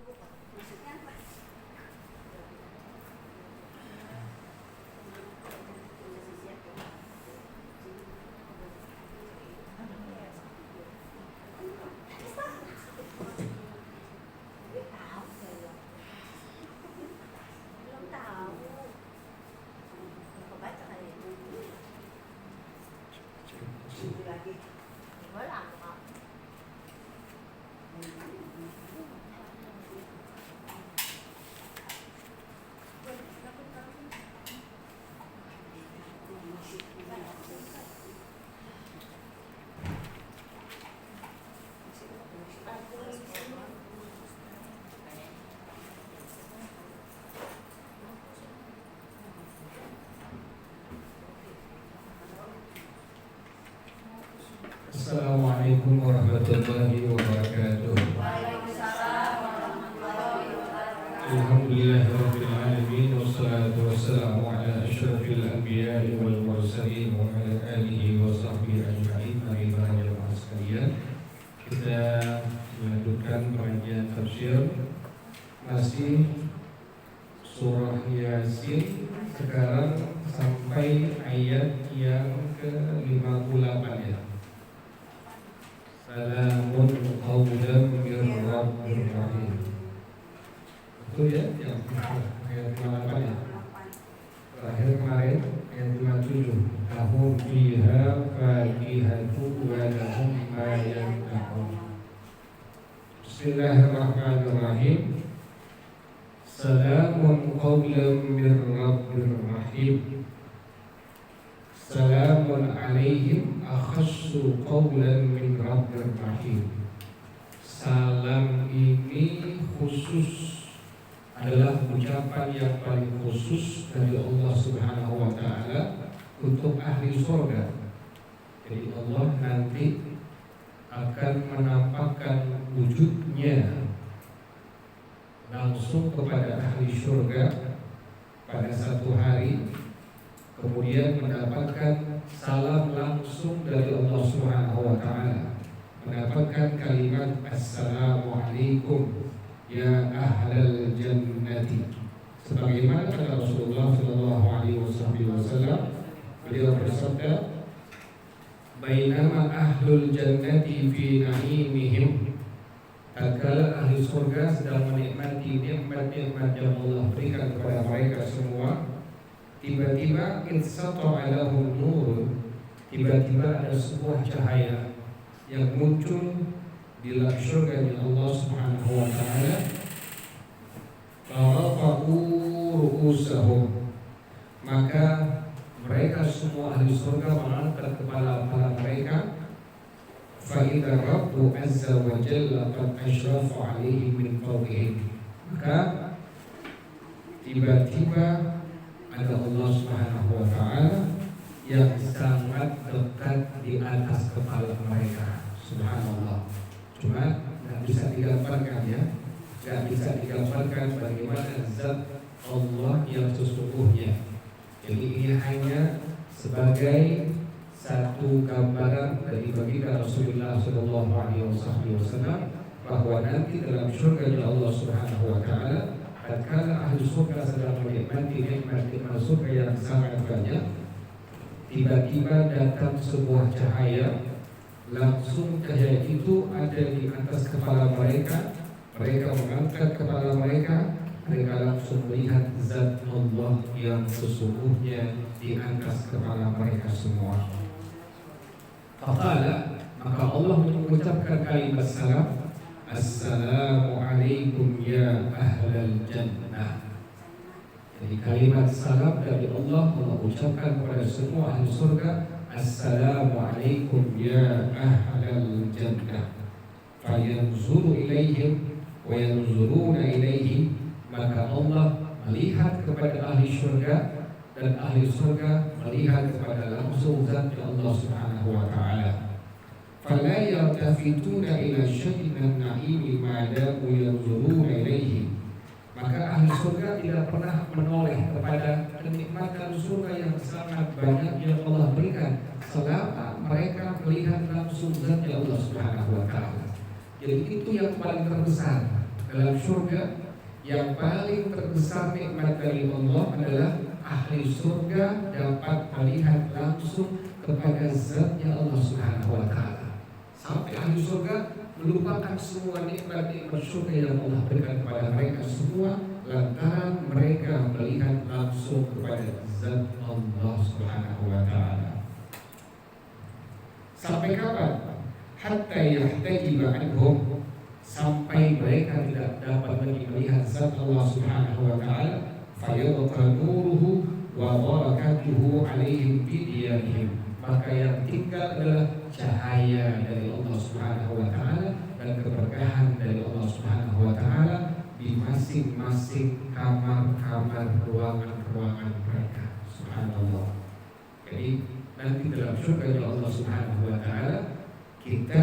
Maksudnya apa? Belum tahu. Kau baca kali ini. Lagi. Boleh kok. Assalamualaikum warahmatullahi wabarakatuh. Waalaikumsalam warahmatullahi wabarakatuh. Alhamdulillahirabbil alamin wassalatu wassalamu ala asyrafil anbiya'i wal mursalin wa ala alihi wa sahbihi ajma'in. Mari jemaah sekalian, kita melanjutkan pengajian tafsir masih surah Yasin, sekarang sampai ayat yang ke-58 ya. Salamun qawlan min rabbir rahim. Betul ya? Yang ayat 58 ya. Terakhir kemarin ayat 57. Lahum fiha fakihatu wa lahum ma yad'un. Bismillahirrahmanirrahim. Salamun qawlan min rabbir rahim. Salamun alaihim akhassu qawlan min rabbir rahim. Salam ini khusus, adalah ucapan yang paling khusus dari Allah Subhanahu wa ta'ala untuk ahli surga. Jadi Allah nanti akan menampakkan wujudnya langsung kepada ahli surga pada satu hari, kemudian mendapatkan salam langsung dari Allah Subhanahu wa ta'ala, mendapatkan kalimat Assalamualaikum ya ahlal jannati. Sebagaimana kata Rasulullah sallallahu alaihi wasallam, beliau bersabda, bainama ahlul jannati fi na'imihim, tatkala ahli surga sedang menikmati nikmat-nikmat yang Allah berikan kepada mereka semua, tiba-tiba insata'a lahum nur, tiba-tiba ada sebuah cahaya yang muncul di dalam surga Allah Subhanahu wa ta'ala. Farafa'u ru'usahum, maka mereka semua ahli surga mengangkat kepala-kepala mereka. Fa'idha Rabbu azza wa jalla qad ashrafa alaihim min fawqihim, maka tiba-tiba ada Allah Subhanahu wa ta'ala yang sangat dekat di atas kepala mereka. Subhanallah. Cuma nggak bisa digambarkan ya, nggak bisa digambarkan bagaimana zat Allah yang sesungguhnya. Jadi ini hanya sebagai satu gambaran dari baginda Rasulullah Sallallahu Alaihi Wasallam bahwa nanti dalam surga Allah Subhanahu Wa Taala, tatkala ahli surga sedang menikmati nikmat-nikmat surga yang sangat banyak, tiba-tiba datang sebuah cahaya. Langsung cahaya itu ada di atas kepala mereka. Mereka mengangkat kepala mereka. Mereka langsung melihat zat Allah yang sesungguhnya di atas kepala mereka semua. Faqala, maka Allah mengucapkan kalimat salam, Assalamualaikum ya ahlal jannah. Jadi kalimat salam dari Allah ucapkan kepada semua ahli surga, Assalamualaikum ya ahlal jannah. Fayanzuru ilaihim wa yanzuruna ilaihi, maka Allah melihat kepada ahli surga dan ahli surga melihat kepada langsung zat Allah Subhanahu wa ta'ala. Fala yaltafituna ila syai'in min na'imi ma damu yanzuruna ilaihi, maka ahli surga tidak pernah menoleh kepada kenikmatan surga yang sangat banyak yang Allah berikan selama mereka melihat langsung zat Allah Subhanahu wa ta'ala. Jadi itu yang paling terbesar dalam surga yang paling terbesar nikmat dari Allah adalah ahli surga dapat melihat langsung kepada zatnya Allah Subhanahu wa Ta'ala. Sampai ahli surga melupakan semua nikmat-nikmat surga yang Allah berikan kepada mereka semua lantaran mereka melihat langsung kepada zat Allah Subhanahu wa Ta'ala. Sampai kapan? Hatta yahtajiba anhum, sampai mereka tidak dapat lagi melihat zat Allah Subhanahu wa Ta'ala, fayabqa nuruhu wa barakatuhu alaihim bidiyanihim, maka yang tinggal adalah cahaya dari Allah Subhanahu wa Ta'ala dan keberkahan dari Allah Subhanahu wa Ta'ala di masing-masing kamar-kamar, ruangan-ruangan mereka. Subhanallah. Jadi nanti dalam surga Allah Subhanahu wa Ta'ala kita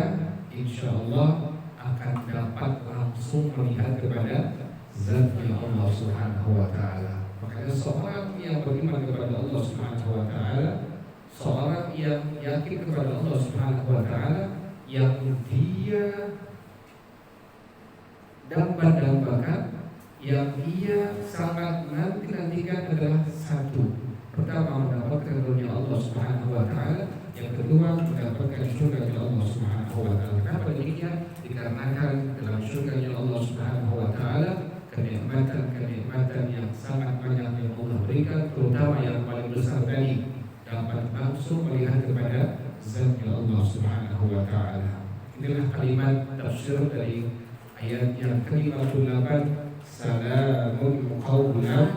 insya Allah akan dapat langsung melihat kepada zatnya Allah Subhanahu wa Ta'ala. Makanya seorang yang beriman kepada Allah Subhanahu wa Ta'ala, seorang yang yakin kepada Allah Subhanahu wa Ta'ala, yang dia dambakan, yang ia sangat nantikan adalah satu. Pertama, mendapatkan dunia Allah Subhanahu wa Ta'ala. Yang kedua, mendapatkan surga Allah Subhanahu wa Ta'ala. Kenapa demikian? Dikarenakan dalam surga Allah Subhanahu wa Ta'ala kenikmatan-kenikmatan yang sangat banyak yang Allah berikan, terutama yang paling besar tadi, dapat langsung melihat kepada zatnya Allah Subhanahu wa Ta'ala. Inilah kalimat tafsir dari ayat yang ke-58, salamun qawlan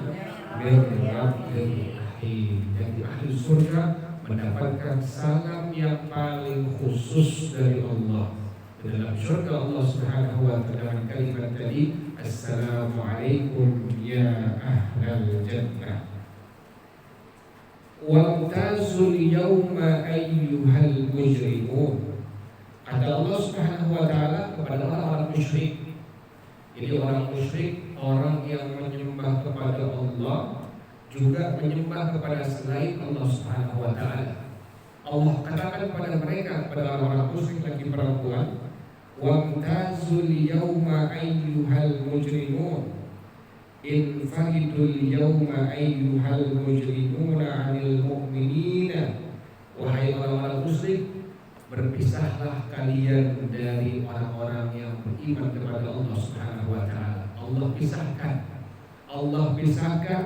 min rabbil rahim. Jadi ahli surga mendapatkan salam yang paling khusus dari Allah. Dalam surga Allah Subhanahu wa Ta'ala kalimat tadi, assalamualaikum ya ahlal jannah wamtazul yawma ayyuhal mujrimun. Kata Allah Subhanahu wa Ta'ala kepada orang-orang musyrik. Jadi orang musyrik, orang yang menyembah kepada Allah, juga menyembah kepada selain Allah Subhanahu wa Ta'ala. Allah katakan kepada mereka, kepada orang-orang musyrik lagi perempuan, wamtazul yawma ayyuhal mujrimun infahidul yawma ayyuhal mujrimuna 'anil mu'minina. Wahai orang-orang musyrik, berpisahlah kalian dari orang-orang yang beriman kepada Allah Subhanahu wa Ta'ala. Allah pisahkan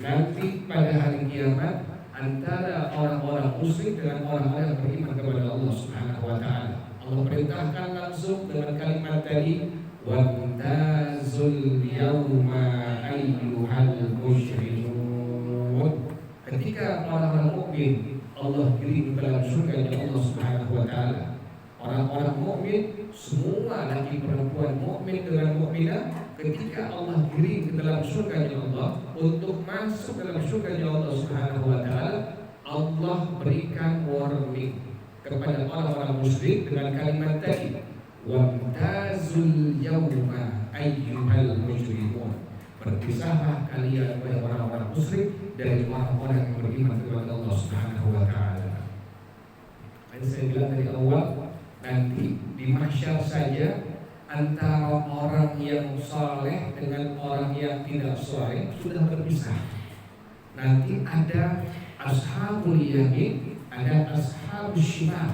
nanti pada hari kiamat antara orang-orang musyrik dengan orang-orang yang beriman kepada Allah Subhanahu wa Ta'ala. Allah perintahkan langsung dengan kalimat tadi, wamtazul yawma ayyuhal musyrimun. Ketika orang-orang mukmin Allah kirim ke dalam surga Allah Subhanahu wa Ta'ala. Orang-orang mukmin, semua laki perempuan mukmin dengan mukminah, ketika Allah kirim ke dalam surga Allah untuk masuk dalam surga Allah Subhanahu wa Ta'ala, Allah berikan warning kepada orang-orang musyrik dengan kalimat tadi, wamtazul yawma ayyuhal mujrimun. Berpisahlah kalian wahai orang-orang musyrik dari orang-orang yang beriman kepada Allah Subhanahu wa Ta'ala. Dan saya bilang dari awal, nanti di mahsyar saja antara orang yang saleh dengan orang yang tidak saleh sudah berpisah. Nanti ada ashabul yamin, ada ashabul shimal.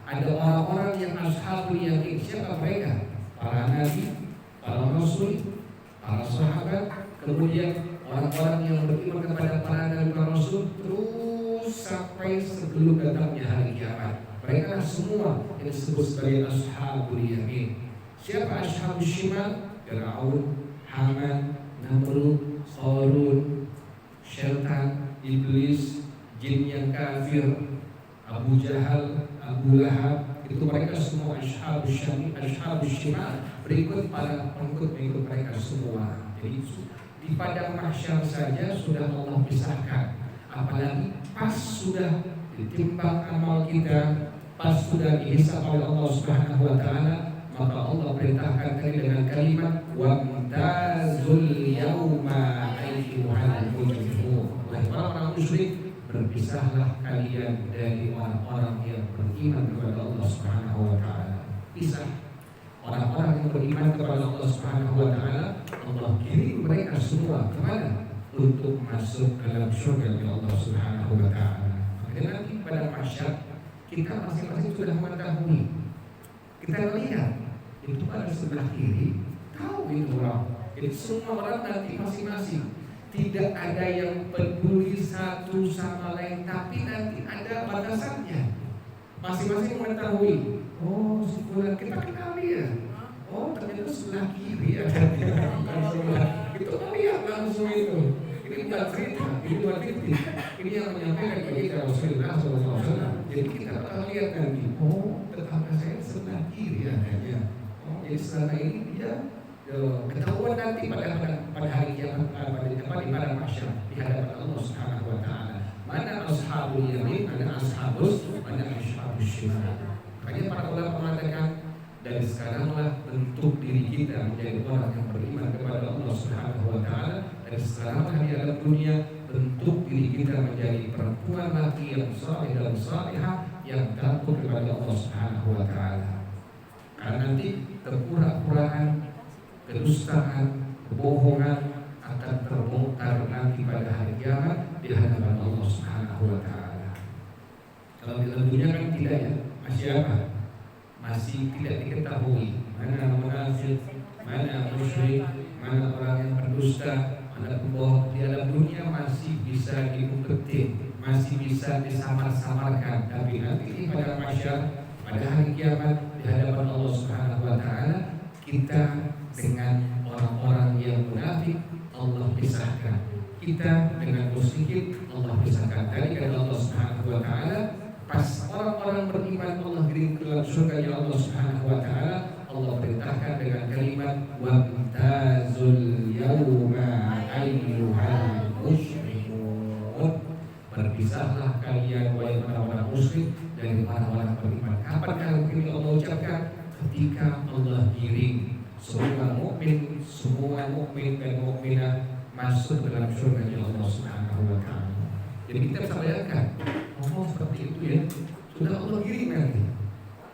Ada orang-orang yang ashabul yamin. Siapa mereka? Para nabi, para rasul, para sahabat, kemudian orang-orang yang beriman kepada para nabi dan rasul, terus sampai sebelum datangnya hari kiamat. Mereka semua yang disebut sebagai ashabul yamin. Siapa ashabul shimal? Fir'aun, Haman, Namrud, Qarun, syaitan, iblis, jin yang kafir, Abu Jahal, Abu Lahab. Itu mereka semua ashabul shimal. Berikut para pengikut mereka semua. Jadi di padang mahsyar saja sudah Allah pisahkan. Apalagi pas sudah ditimbang amal kita, pas sudah dihisab oleh Allah Subhanahu wa Ta'ala, maka Allah perintahkan tadi dengan kalimat wamtazul yawma ayyuhal mujrimun. Wahai orang-orang musyrik, berpisahlah kalian dari orang-orang yang beriman kepada Allah Subhanahu wa Ta'ala. Pisah. Orang-orang yang beriman kepada Allah Subhanahu wa taala, Allah kirim mereka semua kemana? Untuk masuk dalam surga Allah Subhanahu wa taala. Maka nanti pada mahsyar kita masing-masing sudah mengetahui. Kita lihat itu pada sebelah kiri, tahu itu orang. Jadi semua orang nanti masing-masing, tidak ada yang peduli satu sama lain, tapi nanti ada batasannya. Masing-masing mengetahui. Oh, sebulan kita kenal dia. Oh, ternyata sebelah kiri ada dia. Itu lihat langsung itu. Ini bukan cerita, ini bukan kritik. Ini yang menyampaikan bagi kita Rasulullah SAW. Jadi kita bakal lihat nanti. Oh, tetangga saya sebelah kiri adanya. Oh, jadi selama ini dia ketahuan nanti pada hari kiamat, di padang mahsyar di hadapan Allah Subhanahu wa taala. Mana ashabul yamin, mana ashabus shimal. Makanya para ulama mengatakan dari sekaranglah bentuk diri kita menjadi orang yang beriman kepada Allah Subhanahu wa taala. Dari sekaranglah di dalam dunia bentuk diri kita menjadi perempuan laki yang saleh dan salihah yang takut kepada Allah Subhanahu wa taala. Karena nanti kepura-puraan, kedustaan, kebohongan akan terbongkar nanti pada hari kiamat di hadapan Allah Subhanahu wa taala. Kalau di dalam dunia kan tidak ya, masih apa? Masih tidak diketahui mana munafik, mana musyrik, mana orang yang berdusta, mana pembohong. Di dalam dunia masih bisa diumpetin, masih bisa disamar-samarkan. Tapi nanti pada mahsyar, pada hari kiamat di hadapan Allah Subhanahu wa taala, kita dengan orang-orang yang munafik Allah pisahkan. Kita dengan musyrik Allah pisahkan. Tadi kata Allah Subhanahu wa taala, pas orang-orang beriman Allah kirim ke dalam surga ya Allah Subhanahu wa taala, Allah perintahkan dengan kalimat wamtazul yauma ayyuhal muslimun. Berpisahlah kalian wahai orang-orang musyrik dari orang-orang beriman. Kapan kali ini Allah ucapkan? Ketika Allah kirim semua mukmin dan mukminah masuk dalam surga Allah Subhanahu wa taala. Jadi kita bisa bayangkan, oh seperti itu ya, sudah Allah kirim nanti.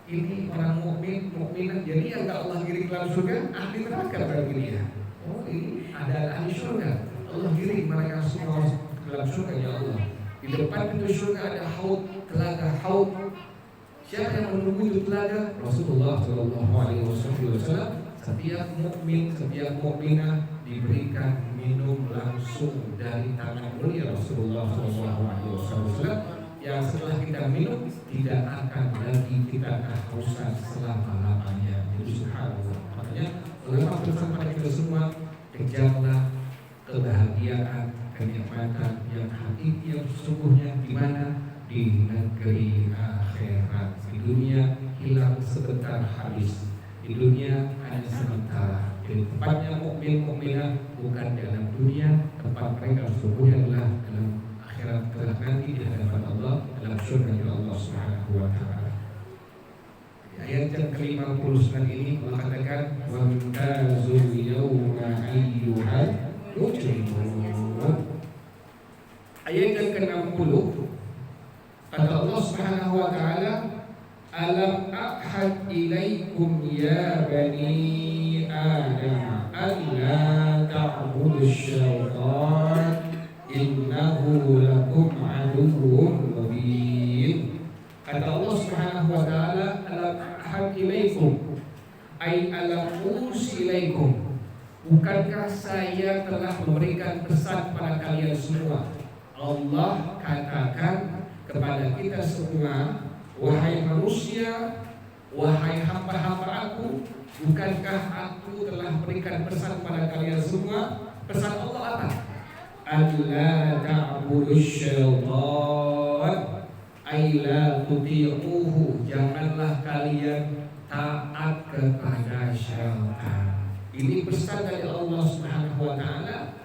Ini orang mukmin, mukminah, jadi yang enggak Allah kirim dalam surga ahli neraka bagi dia. Oh ini ada ahli surga, Allah kirim mereka semua dalam surga ya Allah. Di depan pintu surga ada haud, telaga haud. Siapa yang menunggu itu telaga? Rasulullah Shallallahu Alaihi Wasallam. Setiap mukmin, setiap mukminah diberikan minum langsung dari tangan mulia Rasulullah SAW. Yang setelah kita minum tidak akan lagi kita kehausan selama-lamanya. Jadi subhanallah. Makanya ulama pesan pada kita semua, kejarlah kebahagiaan, kenikmatan yang hakiki yang sesungguhnya di mana? Di negeri akhirat. Di dunia hilang sebentar habis. Di dunia hanya sementara. Jadi tempatnya mukmin mukminah bukan dalam dunia, tempat mereka sesungguhnya adalah dalam akhirat kelak nanti di hadapan Allah dalam surga Allah Subhanahu wa taala. Ayat yang ke-59 ini Allah katakan wamtazul yauma ayyuhal mujrimun. Ayat yang ke-60 kata Allah Subhanahu wa taala alam ahad ilaikum ya bani Adam alla ta'budu syaitan innahu lakum aduwwun mubin. Kata Allah Subhanahu wa taala alam ahad ilaikum ay alam us ilaikum, bukankah saya telah memberikan pesan pada kalian semua. Allah katakan kepada kita semua, wahai manusia, wahai hamba-hamba aku, bukankah aku telah berikan pesan pada kalian semua? Pesan Allah apa? Alla ta'budu syaitan ay la tuti'uhu, janganlah kalian taat kepada syaitan. Ini pesan dari Allah Subhanahu wa taala,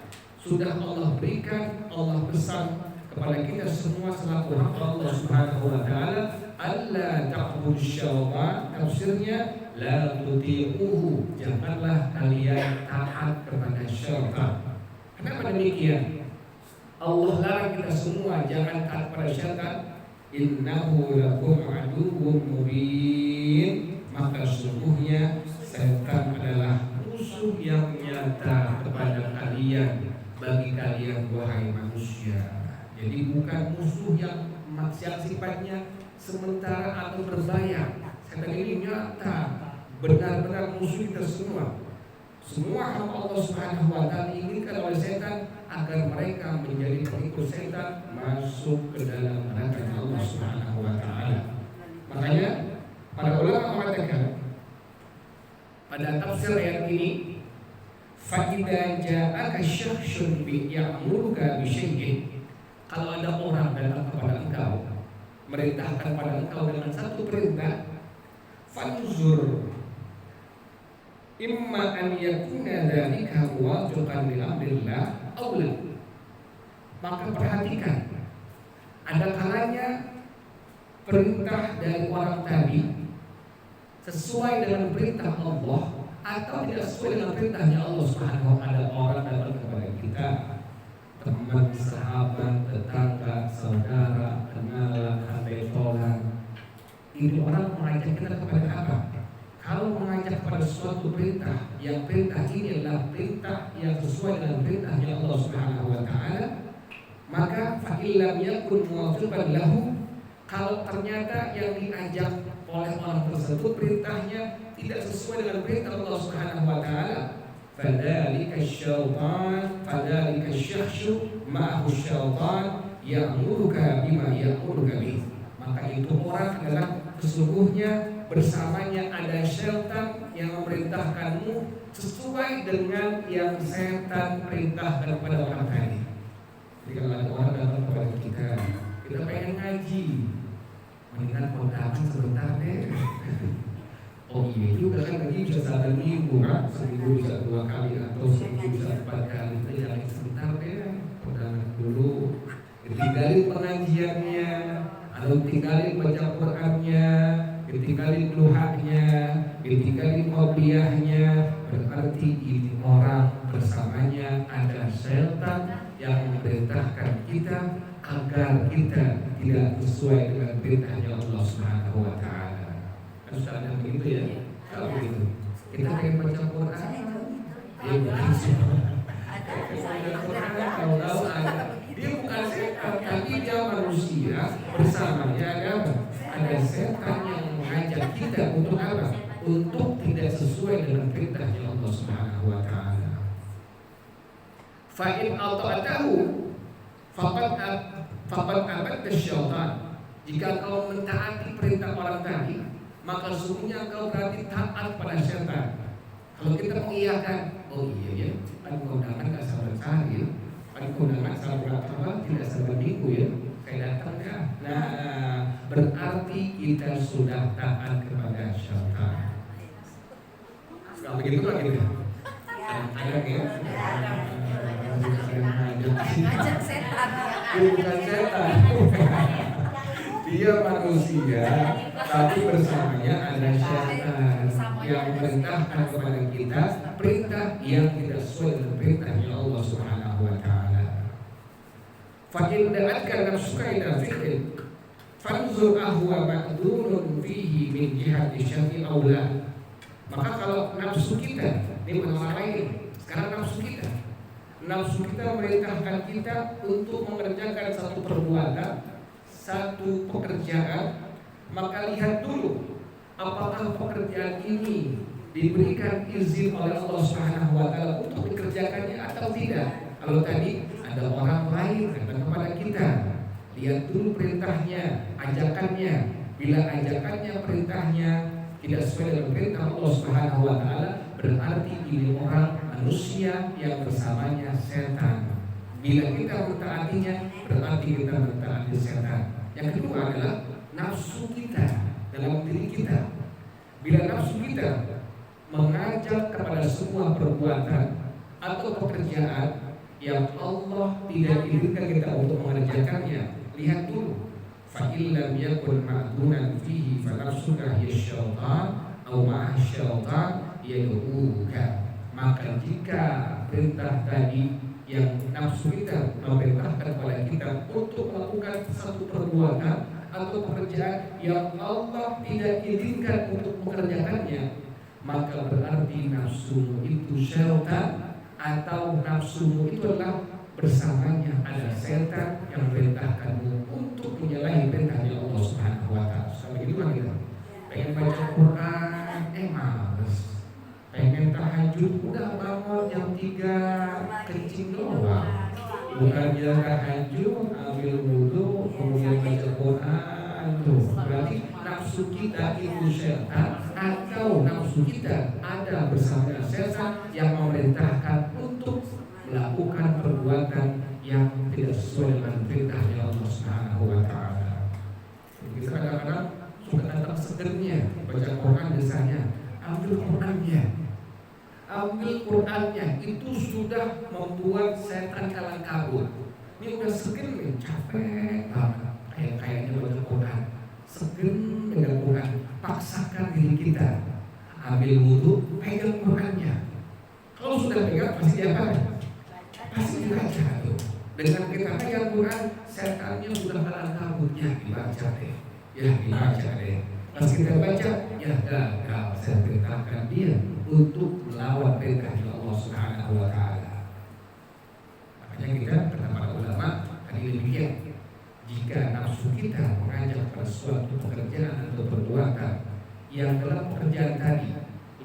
sudah Allah berikan, Allah pesan kepada kita semua selaku hamba Allah Subhanahu wa taala. Alla ta'budu syaitan, tafsirnya la tuti'uhu, janganlah kalian taat kepada syaitan. Kenapa demikian? Allah larang kita semua jangan taat kepada syaitan. Innahu lakum aduwwun mubin, maka sesungguhnya setan adalah musuh yang nyata kepada kalian, bagi kalian wahai manusia. Jadi bukan musuh yang sifatnya sementara atau berbayar. Setan ini nyata, benar-benar musuh kita semua. Semua hamba Allah Subhanahu wa taala diinginkan oleh setan agar mereka menjadi pengikut setan, masuk ke dalam neraka Allah Subhanahu wa taala. Makanya para ulama mengatakan pada tafsir ayat ini, fa idza ja'aka syakhsun bi ya'muruka bi syai'in, kalau ada orang datang kepada engkau merintahkan pada engkau dengan satu perintah, fanzur imma an yakuna dzalika muwafiqan li amrillah aw la. Maka perhatikan, ada kalanya perintah dari orang tadi sesuai dengan perintah Allah atau tidak sesuai dengan perintahnya Allah Subhanahu wa taala. Orang datang kepada kita, teman, sahabat, tetangga, saudara, kenalan, handaian, ini orang mengajak kita kepada apa? Kalau mengajak pada suatu perintah, yang perintah ini adalah perintah yang sesuai dengan perintahnya Allah Subhanahu wa taala, maka fa illam yakun muwafiqan lahu, kalau ternyata yang diajak oleh orang tersebut perintahnya tidak sesuai dengan perintah Allah Subhanahu wa taala, fadzalika syaitan, fadzalika syakhsu ma'ahu syaitan ya'muruka bima ya'muruka bih. Maka itu orang adalah sesungguhnya bersamanya ada syaitan yang memerintahkanmu sesuai dengan yang setan perintahkan kepada orang tadi. Jadi kalau ada orang datang kepada kita pengen ngaji, mendingan kondangan sebentar deh. Oh iya juga kan ngaji bisa satu minggu kan, seminggu bisa 2 kali atau seminggu bisa 4 kali. Kita jalan sebentar deh, kondangan dulu. Ditinggalin pengajiannya, atau tinggalin baca Qur'annya, ditinggalin duhanya, ditinggalin qobliyahnya, berarti ini orang bersamanya ada setan yang memerintahkan kita agar kita tidak sesuai dengan perintahnya Allah Subhanahu wa taala. Kan sudah ada begitu ya? Kalau begitu, kita pengen baca Quran, dia bukan setan. Kalau ada, dia bukan setan, tapi dia manusia bersamanya ada setan yang mengajak kita untuk apa? Untuk tidak sesuai dengan perintahnya Allah Subhanahu wa taala. Fa in ata'tahu faqad abadta syaitan. Jika kau mentaati perintah orang tadi, maka sesungguhnya kau berarti taat pada syaitan. Kalau kita mengiyakan, oh iya ya, kan kondangan nggak sabar sehari, kan kondangan sabar tidak sabar minggu ya, saya datang ya. Nah, berarti kita sudah taat kepada syaitan. Kalau begitu lagi ya, ada ya. Ngajak setan. Bukan setan. Dia manusia, tapi bersamanya ada syaitan yang memerintahkan kepada kita perintah yang tidak sesuai dengan perintahnya Allah Subhanahu wa taala. Fa in da'atka nafsuka ila fi'lin fanzur ahwa ma'dunun fihi min jihati syar'i aw la. Maka kalau nafsu kita, ini masalah lain. Sekarang nafsu kita memerintahkan kita untuk mengerjakan satu perbuatan, satu pekerjaan, maka lihat dulu apakah pekerjaan ini diberikan izin oleh Allah Subhanahu wa taala untuk dikerjakannya atau tidak. Kalau tadi ada orang lain datang kepada kita, lihat dulu perintahnya, ajakannya. Bila ajakannya, perintahnya tidak sesuai dengan perintah Allah Subhanahu wa taala, berarti ini orang manusia yang bersamanya setan. Bila kita mentaatinya, berarti kita mentaati setan. Yang kedua adalah nafsu kita dalam diri kita. Bila nafsu kita mengajak kepada sebuah perbuatan atau pekerjaan yang Allah tidak izinkan kita untuk mengerjakannya, lihat dulu. Fa illam yakun ma'dunan fihi fa nafsuka hiya syaitan aw ma'a syaitan yad'uka. Maka jika perintah tadi yang nafsu kita memerintahkan kepada kita untuk melakukan satu perbuatan atau pekerjaan yang Allah tidak izinkan untuk mengerjakannya, maka berarti nafsumu itu syaitan, atau nafsumu itu adalah bersamanya ada setan yang perintahkanmu untuk menyalahi perintahnya Allah Subhanahu wa taala. Sampai gimana kita? Pengen baca Quran, males. Pengen tahajud, udah bangun jam 3 kencing doang. Bukan dia tahajud, ambil wudu, kemudian baca Quran tuh. Berarti nafsu kita itu setan, atau nafsu kita ada bersama setan yang memerintahkan untuk melakukan perbuatan yang tidak sesuai dengan perintahnya Allah Subhanahu wa taala. Kita kadang-kadang suka datang segernya baca Quran, misalnya ambil Qurannya. Ambil Qurannya itu sudah membuat setan kalang kabut. Ini udah seger nih, capek banget kayaknya baca Quran. Seger dengan Quran, paksakan diri kita. Ambil wudu, pegang Qurannya. Kalau sudah pegang pasti apa? Pasti dibaca tuh. Dengan kita pegang Quran, setannya sudah kalang kabutnya, dibaca deh. Ya dibaca deh. Pas kita baca, ya gagal. Saya perintahkan dia untuk melawan perintah Allah Subhanahu wa taala. Makanya kita kata para ulama tadi demikian. Jika nafsu kita mengajak pada suatu pekerjaan atau perbuatan yang dalam pekerjaan tadi,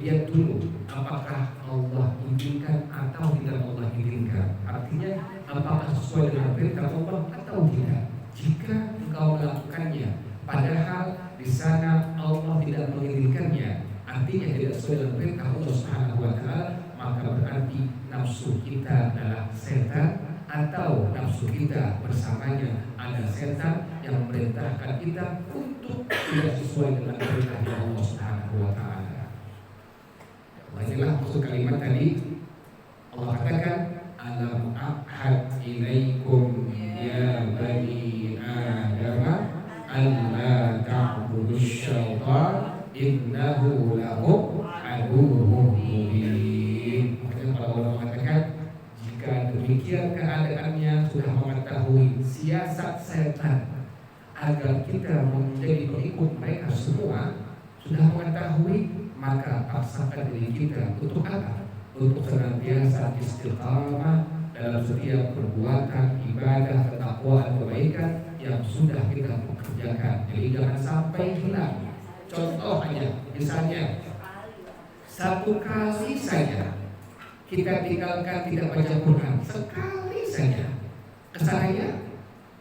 lihat dulu apakah Allah izinkan atau tidak Allah izinkan. Artinya apakah sesuai dengan perintah Allah atau tidak. Jika engkau melakukannya padahal di sana Allah tidak mengizinkannya, artinya tidak sesuai dengan perintah Allah Subhanahu wa taala, maka berarti nafsu kita adalah setan, atau nafsu kita bersamanya ada setan yang memerintahkan kita untuk tidak sesuai dengan perintah Allah Subhanahu wa taala. Inilah maksud kalimat tadi. Allah katakan, alam ahad ilaikum ya bani Adam alla ta'budu syaitan innahu lakum aduwwun mubin. Makanya para ulama mengatakan, jika demikian keadaannya sudah mengetahui siasat setan agar kita menjadi pengikut mereka semua, sudah mengetahui, maka paksakan diri kita untuk apa? Untuk senantiasa istiqamah dalam setiap perbuatan ibadah, ketakwaan, kebaikan yang sudah kita kerjakan. Jadi jangan sampai hilang. Contoh aja, misalnya satu kali saja kita tinggalkan tidak baca Quran, sekali saja, kesannya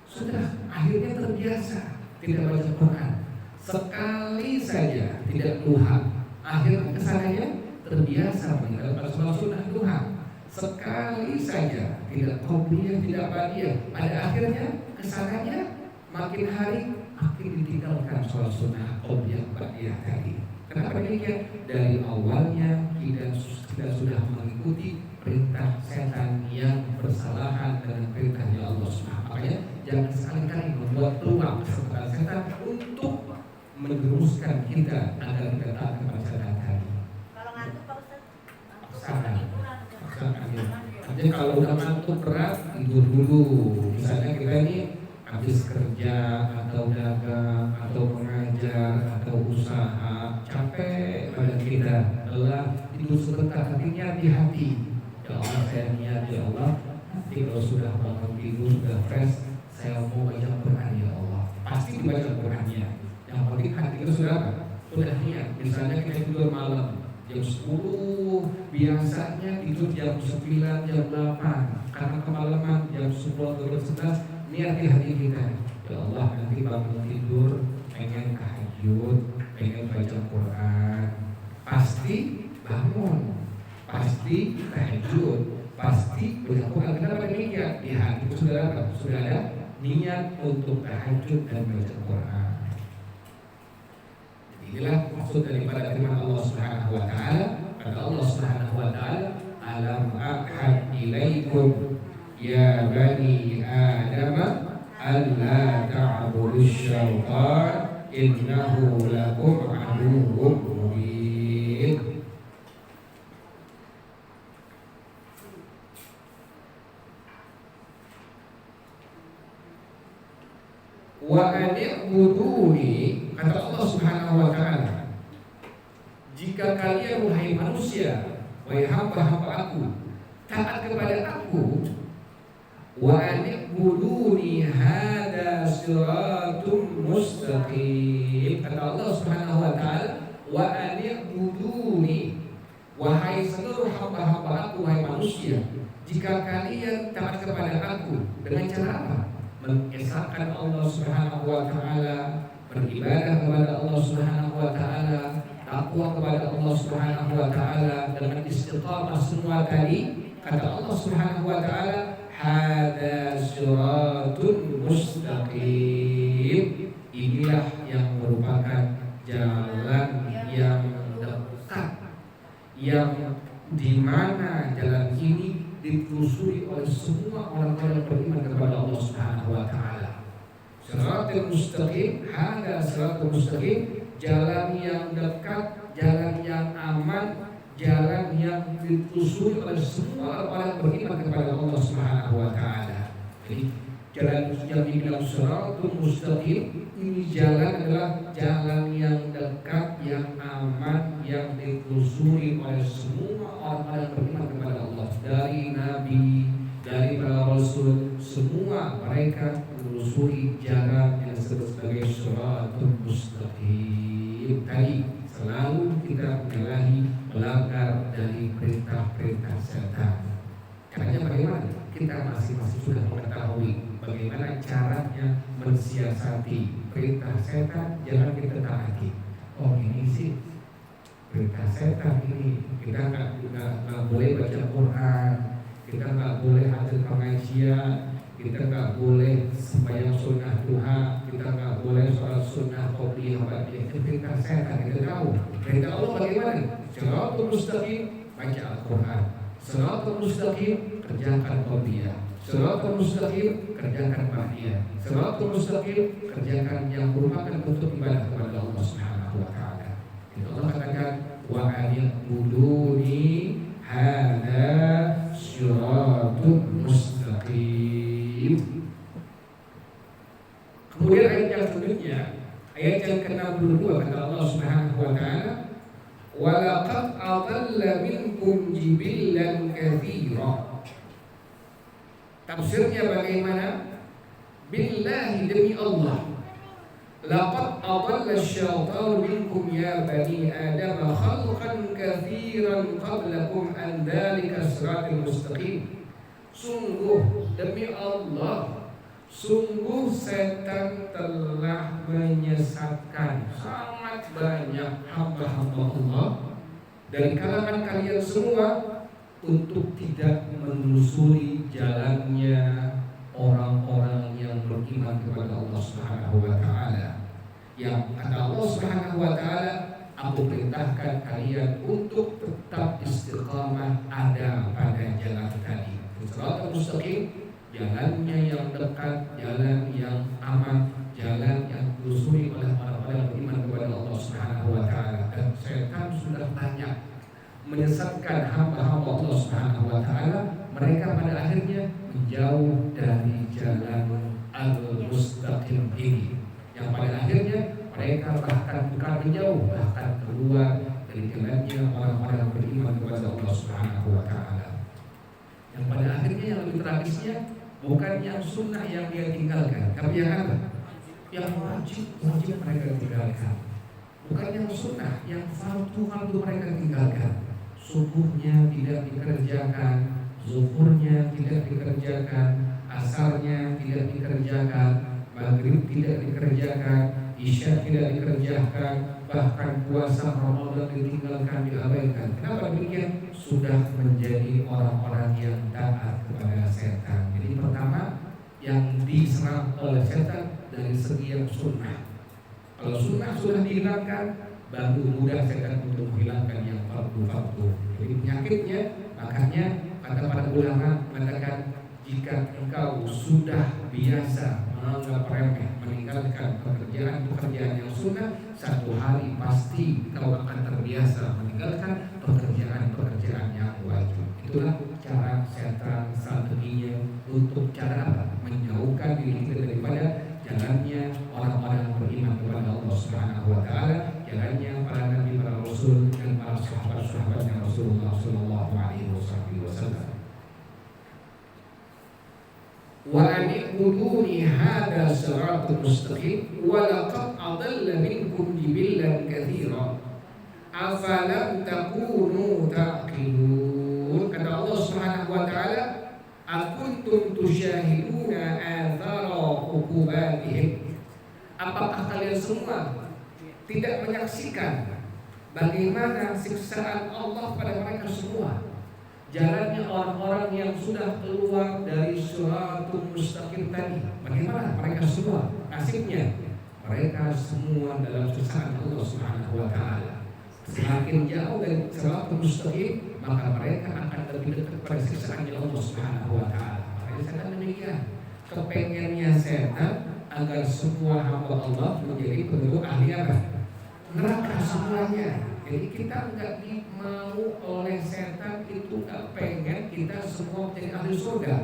sudah akhirnya terbiasa tidak baca Quran. Sekali saja tidak duha, akhirnya kesannya terbiasa meninggalkan sholat sunnah duha. Sekali saja tidak qobliyah, tidak ba'diyah, pada akhirnya kesannya makin hari makin ditinggalkan sholat sunnah qobliyah ba'diyah tadi. Kenapa demikian? Dari awalnya kita sudah mengikuti perintah setan yang bersalahan dengan perintahnya Allah Subhanahu wa taala. Jangan sekali-kali membuat peluang kesempatan setan untuk menjerumuskan kita agar kita taat kepada setan tadi. Kalau ngantuk Pak Ustaz, paksakan ya. Artinya kalau udah ngantuk berat, tidur dulu. Misalnya kita ini habis kerja atau dagang atau mengajar atau usaha, capek badan kita, lelah, tidur sebentar, hatinya di hati. Ya Allah, saya niat ya Allah, nanti kalau sudah bangun tidur sudah fresh, saya mau baca Quran ya Allah. Pasti dibaca Qurannya. Yang penting hati kita sudah apa? Sudah niat. Misalnya kita tidur malam jam 10, biasanya tidur jam 9, jam 8, karena kemalaman jam 10 atau jam 11, niat di hati kita, ya Allah nanti bangun tidur pengen tahajud, pengen baca Quran, pasti bangun, pasti tahajud, pasti baca Quran. Kenapa demikian? Di hati itu sudah ada, niat untuk tahajud dan baca Quran. Inilah maksud daripada firman Allah Subhanahu wa taala. Kata Allah Subhanahu wa taala, alam ahad ilaikum ya bani Adam alla ta'budu syaitan innahu lakum aduwwun mubin. Wa ani'buduni, kata Allah Subhanahu wa taala, jika jika kalian wahai manusia, wahai hamba-hamba aku, taat kepada aku, wa an'buduni hada siratum mustaqim. Kata Allah Subhanahu wa taala, wa an'buduni, wahai seluruh hamba-hamba aku, wahai manusia, jika kalian taat kepada aku dengan cara apa? Mengesahkan Allah Subhanahu wa taala, beribadah kepada Allah Subhanahu wa taala, takwa kepada Allah Subhanahu wa taala dengan istiqamah semua tadi. Kata Allah Subhanahu wa taala, hada siratun mustaqim. Inilah yang merupakan jalan yang dekat, yang dimana jalan ini ditelusuri oleh semua orang-orang yang beriman kepada Allah Subhanahu wa taala. Siratul mustaqim, hada siratul mustaqim, jalan yang dekat, jalan yang aman, jalan yang ditelusuri oleh semua orang yang beriman kepada Allah Subhanahu wa taala. Jadi jalan yang dibilang siratul mustaqim ini jalan adalah jalan yang dekat, yang aman, yang ditelusuri oleh semua orang-orang yang beriman kepada Allah, dari nabi, dari para rasul, semua mereka menelusuri jalan yang disebut sebagai siratul mustaqim. Tadi selalu kita menyalahi, melanggar dari perintah-perintah setan. Caranya bagaimana? Kita masing-masing sudah mengetahui bagaimana caranya mensiasati perintah setan, jangan kita taati. Oh ini sih perintah setan ini, kita nggak boleh baca Quran, kita nggak boleh hadir pengajian, kita nggak boleh sembahyang sunnah duha, kita nggak boleh sholat sunnah qobliyah ba'diyah. Itu perintah setan, kita tahu. Perintah Allah bagaimana? Shiratul mustaqim, baca Al-Quran. Shiratul mustaqim, kerjakan qobliyah. Shiratul mustaqim, kerjakan ba'diyah. Shiratul mustaqim, kerjakan yang merupakan bentuk ibadah kepada Allah Subhanahu wa taala. Itu Allah katakan, wa an'buduni hada siratul mustaqim. Kemudian ayat yang selanjutnya, ayat yang ke-62, kata Allah Subhanahu wa taala, wa laqad adalla minkum jibillan katsira. Tafsirnya bagaimana? Billahi, demi Allah, laqad adalla asy-syaitanu minkum ya bani Adam khalqan katsiran qablakum an dzalika siratal mustaqim. Sungguh demi Allah, sungguh setan telah menyesatkan sangat banyak hamba-hamba Allah dari kalangan kalian semua untuk tidak menelusuri jalannya orang-orang yang beriman kepada Allah Subhanahu wa taala. Yang kata Allah Subhanahu wa taala, aku perintahkan kalian untuk tetap istiqamah ada pada jalan tadi. Shiratal mustaqim, jalannya yang dekat, jalan yang aman, jalan yang ditelusuri oleh orang-orang yang beriman kepada Allah Subhanahu wa taala. Dan setan sudah banyak menyesatkan hamba-hamba Allah Subhanahu wa taala, mereka pada akhirnya menjauh dari jalan al-mustaqim ini, yang pada akhirnya mereka bahkan bukan menjauh, bahkan keluar dari jalannya orang-orang yang beriman kepada Allah Subhanahu wa taala. Yang pada akhirnya yang lebih tragisnya bukan yang sunnah yang dia tinggalkan, tapi yang apa? Yang wajib mereka tinggalkan. Bukan yang sunnah, yang fardu mereka tinggalkan. Subuhnya tidak dikerjakan, zuhurnya tidak dikerjakan, asarnya tidak dikerjakan, maghrib tidak dikerjakan, isya tidak dikerjakan, bahkan puasa Ramadan ditinggalkan, diabaikan. Kenapa demikian? Sudah menjadi orang-orang yang taat kepada setan. Jadi pertama, yang diserang oleh setan dari segi yang sunnah. Kalau sunnah sudah dihilangkan, baru mudah setan untuk menghilangkan yang fardu-fardu. Jadi penyakitnya, makanya kata para ulama mengatakan, jika engkau sudah biasa menganggap remeh, meninggalkan pekerjaan yang sunnah, satu hari pasti kau akan terbiasa meninggalkan pekerjaan yang wajib. Itulah cara setan strateginya untuk cara apa? Menjauhkan diri kita daripada jalannya orang-orang yang beriman kepada Allah Subhanahu wa taala, jalannya para nabi, para rasul, dan para sahabat-sahabatnya Rasulullah Sallallahu Alaihi Wasallam. Wa an'buduni hadza siratal mustaqim wa laqad adalla minkum jibillan katsiran afalam takunu taqilun. Kata Allah Subhanahu wa taala, akuntum tusyahiduna athara uqubatihim. Apakah kalian semua tidak menyaksikan bagaimana siksaan Allah pada mereka semua? Jalannya orang-orang yang sudah keluar dari siratul mustaqim tadi, bagaimana mereka semua nasibnya? Mereka semua dalam siksaan Allah Subhanahu wa taala. Semakin jauh dari siratul mustaqim, maka mereka akan lebih dekat pada siksaan Allah Subhanahu wa taala. Makanya setan demikian. Kepengennya setan agar semua hamba Allah menjadi penduduk ahli neraka semuanya. Jadi kita nggak mau oleh setan itu, nggak pengen kita semua menjadi ahli surga.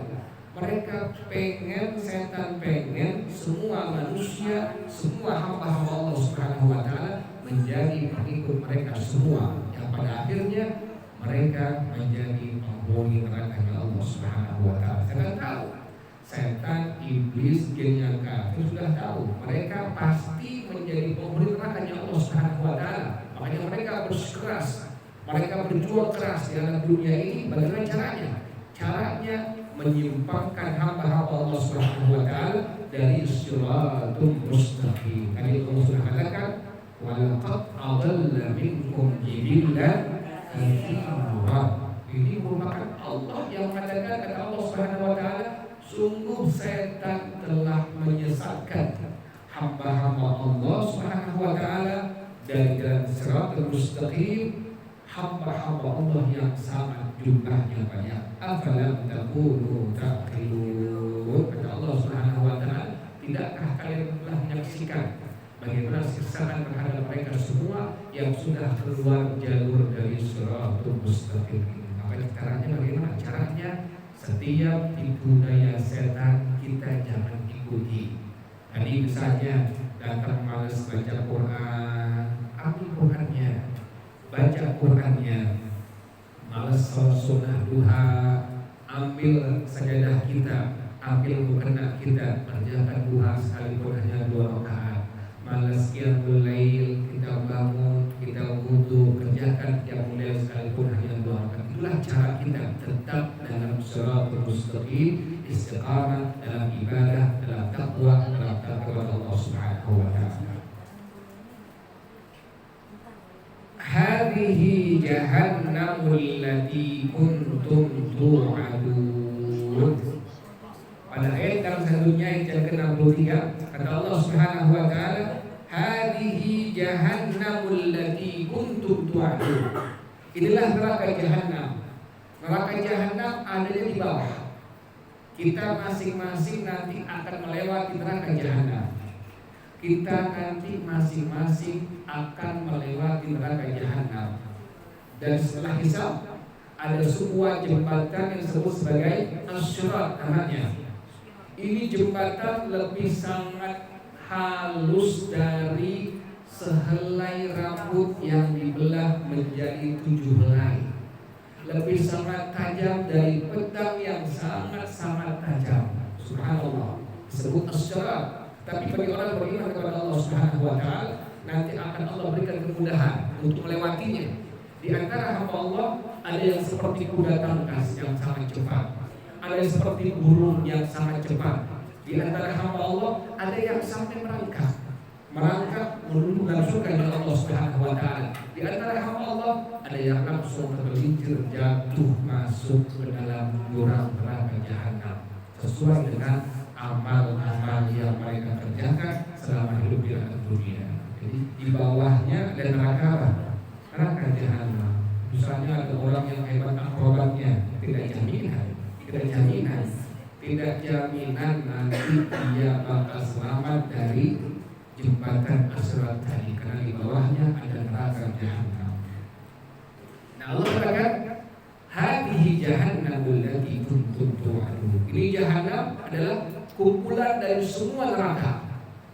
Mereka pengen, setan pengen semua manusia, semua hamba-hamba Allah Subhanahu wa taala menjadi pengikut mereka semua, yang pada akhirnya mereka menjadi penghuni neraka Allah Subhanahu wa taala. Setan tahu, setan, iblis, jin yang kafir sudah tahu mereka pasti menjadi penghuni neraka Allah Subhanahu wa taala. Makanya mereka bersikeras, mereka berjuang keras di dalam dunia ini. Bagaimana caranya? Caranya menyimpangkan hamba-hamba Allah Subhanahu wa taala dari siratul mustaqim. Tadi Allah sudah katakan, wa laqad adalla minkum jibillan katsiran. Ini merupakan Allah yang mengatakan, kata Allah Subhanahu wa taala, sungguh setan telah menyesatkan hamba-hamba Allah Subhanahu wa taala dari jalan siratul mustaqim, hamba-hamba Allah yang sangat jumlahnya banyak. Afalam takunu taqilun. Kata Allah Subhanahu wa taala, tidakkah kalian telah menyaksikan bagaimana siksaan terhadap mereka semua yang sudah keluar jalur dari siratul mustaqim. Maka caranya bagaimana? Caranya setiap tipu daya setan kita jangan ikuti. Tadi misalnya datang malas baca Quran, ambil Qurannya, baca Qurannya. Malas sholat sunnah duha, ambil sajadah kita, ambil mukena kita, kerjakan duha sekalipun hanya 2 rakaat. Malas qiyamul lail, kita bangun, kita wudu, kerjakan qiyamul lail sekalipun hanya 2 rakaat. Itulah cara kita tetap dalam siratul mustaqim, istiqamah dalam ibadah, dalam takwa, dalam takwa Allah Subhanahu wa taala. Hadhihi jahannamul lati kuntum tu'adun. Pada ayat dalam satunya yang ke-63 kata Allah Subhanahu wa taala, hadhihi jahannamul lati kuntum tu'adun. Inilah neraka jahanam. Neraka jahanam adanya di bawah. Kita masing-masing nanti akan melewati neraka jahanam. Kita nanti masing-masing akan melewati neraka jahanam. Dan setelah hisab ada sebuah jembatan yang disebut sebagai as-sirat namanya. Ini jembatan lebih sangat halus dari sehelai rambut yang dibelah menjadi 7 helai. Lebih sangat tajam dari pedang yang sangat-sangat tajam. Subhanallah. Disebut as-sirat. Tapi bagi orang beriman kepada Allah Subhanahu wa taala, nanti akan Allah berikan kemudahan untuk melewatinya. Di antara hamba Allah ada yang seperti kuda tangkas yang sangat cepat, ada yang seperti burung yang sangat cepat. Di antara hamba Allah ada yang sampai merangkak menuju dalam surga Allah Subhanahu wa taala. Di antara hamba Allah ada yang langsung tergelincir jatuh masuk ke dalam jurang neraka jahanam sesuai dengan amal-amal yang mereka kerjakan selama hidup di alam dunia. Jadi di bawahnya ada neraka apa? Neraka jahanam. Misalnya ada orang yang hebat akrobatnya, tidak jaminan nanti dia bakal selamat dari jembatan as-sirat tadi, karena di bawahnya ada neraka jahanam. Nah, Allah katakan hadhihi jahannamul lati kuntum tu'adun. Ini jahanam adalah kumpulan dari semua neraka.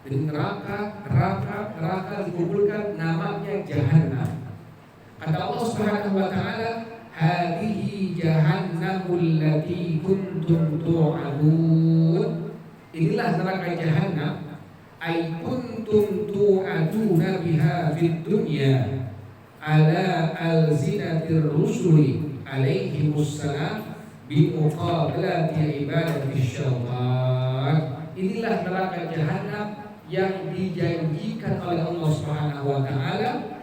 Jadi neraka dikumpulkan namanya Jahannam. Kata Allah Subhanahu wa taala, "Hadhihi jahannamul lati kuntum tu'adun." Inilah neraka Jahannam, ay kuntum tu'aduna biha fid dunya ala alzinatir rusuli alaihi wassalam bi muqabalati ibadati syaitan. Inilah neraka Jahannam yang dijanjikan oleh Allah Subhanahu wa taala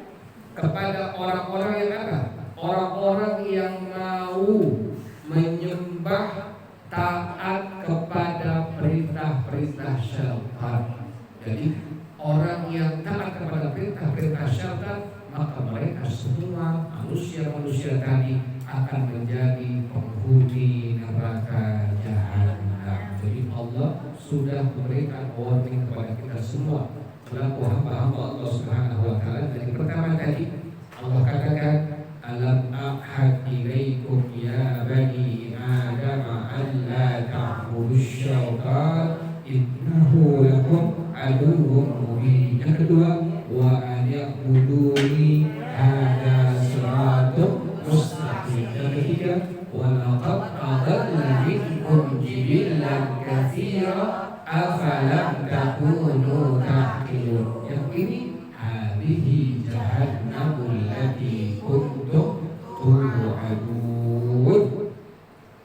kepada orang-orang yang apa? Orang-orang yang mau menyembah taat kepada perintah-perintah syaitan. Jadi orang yang taat kepada perintah-perintah syaitan, maka mereka semua manusia-manusia tadi akan menjadi penghuni neraka Jahannam. Jadi Allah sudah memberikan warning kepada kita semua selaku hamba-hamba Allah Subhanahu wa taala. Dari pertama tadi Allah katakan, alam ahad ilaikum ya bani adam alla ta'budu syaitan innahu lakum aduwwun mubin. Yang kedua, wa an ya'buduni hadza siratun mustaqim. Yang ketiga, wa laqad adalla minkum jibillan katsira afalam takunu ta'qilun. Yang ini, hadhihi jahannamul lati kuntum tu'adun.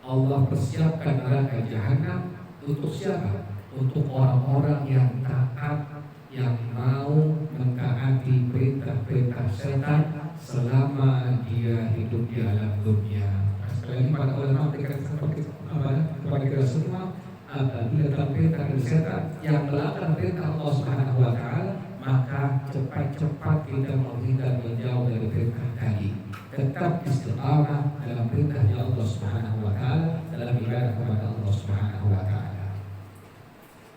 Allah persiapkan neraka Jahannam untuk siapa? Untuk orang-orang yang taat, yang mau mentaati perintah-perintah setan selama dia hidup di alam dunia. Sekali lagi para ulama berkata seperti kepada kita semua, apabila dalam perintah dari setan yang melanggar perintah Allah Subhanahu wa taala, maka cepat-cepat kita menghindar menjauh dari perintah tadi. Tetap istiqamah dalam perintahnya Allah Subhanahu wa taala, dalam ibadah kepada Allah Subhanahu wa taala.